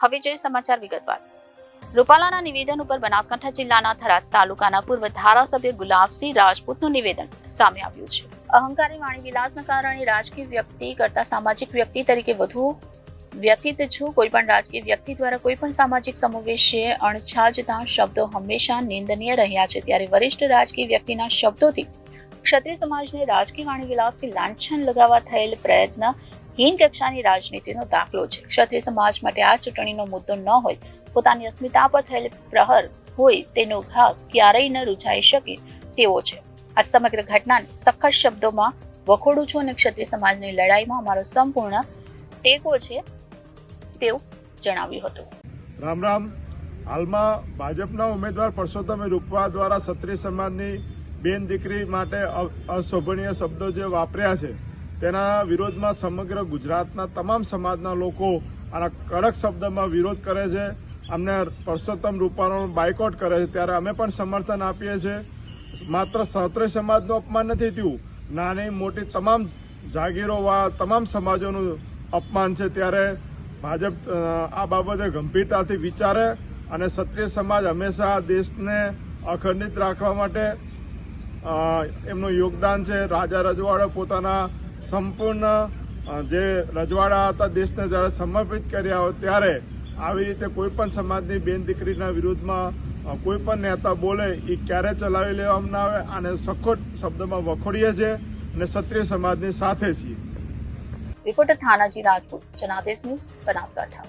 હવે જોઈએ સમાચાર વિગતવાર। રૂપાલાના નિવેદન ઉપર બનાસકાંઠા જિલ્લાના થરાદ તાલુકાના પૂર્વ ધારાસભ્ય ગુલાબસિંહ રાજપૂતનું નિવેદન સામે આવ્યું છે। અહંકારી વાણી વિલાસના કારણે રાજકીય વ્યક્તિ કરતા સામાજિક વ્યક્તિ તરીકે વધુ વ્યથિત છું। કોઈપણ રાજકીય વ્યક્તિ દ્વારા કોઈપણ સામાજિક સમાવેશે અણછાજતા શબ્દો હંમેશા નિંદનીય રહ્યા છે। ત્યારે વરિષ્ઠ રાજકીય વ્યક્તિના શબ્દોથી ક્ષત્રિય સમાજને રાજકીય વાણી વિલાસથી લાંછન લગાવવા થયેલ પ્રયત્ન હીન કક્ષાની રાજનીતિનો દાખલો છે। ક્ષત્રિય સમાજ માટે આ ચૂંટણીનો મુદ્દો ન હોય, પોતાની અસ્મિતા પર થયેલ પ્રહાર હોય તેનો ઘા ક્યારેય ન રૂઝાઈ શકે તેવો છે। આ સમગ્ર ઘટનાને સખત શબ્દોમાં વખોડું છું અને ક્ષત્રિય સમાજની લડાઈમાં અમારો સંપૂર્ણ ટેકો છે તેવું જણાવ્યું હતું। રામ રામ। હાલમાં ભાજપના ઉમેદવાર પરસોત્તમ રૂપા દ્વારા ક્ષત્રિય સમાજની બેન દીકરી માટે અશોભનીય શબ્દો જે વાપર્યા છે તેના વિરોધમાં સમગ્ર ગુજરાતના તમામ સમાજના લોકો આના કડક શબ્દમાં વિરોધ કરે છે। અમને પરસોત્તમ રૂપાનો બાયકોટ કરે છે ત્યારે અમે પણ સમર્થન આપીએ છીએ। માત્ર ક્ષત્રિય સમાજનું અપમાન નથી થયું, નાની મોટી તમામ જાગીરોવાળા તમામ સમાજોનું અપમાન છે। ત્યારે ભાજપ આ બાબતે ગંભીરતાથી વિચારે અને ક્ષત્રિય સમાજ હંમેશા દેશને અખંડિત રાખવા માટે એમનું યોગદાન છે। રાજા રજવાડા પોતાના સંપૂર્ણ જે રજવાડા હતા દેશને જ્યારે સમર્પિત કર્યા હોય ત્યારે આવી રીતે કોઈ પણ સમાજની બેન દીકરીના વિરુદ્ધમાં કોઈ પણ નેતા બોલે એ ક્યારે ચલાવી લેવામાં ના આવે અને સખત શબ્દમાં વખોડીએ છીએ અને ક્ષત્રિય સમાજની સાથે છીએ। Reporter Thanaji Rajput, Janadesh news, Banaskantha.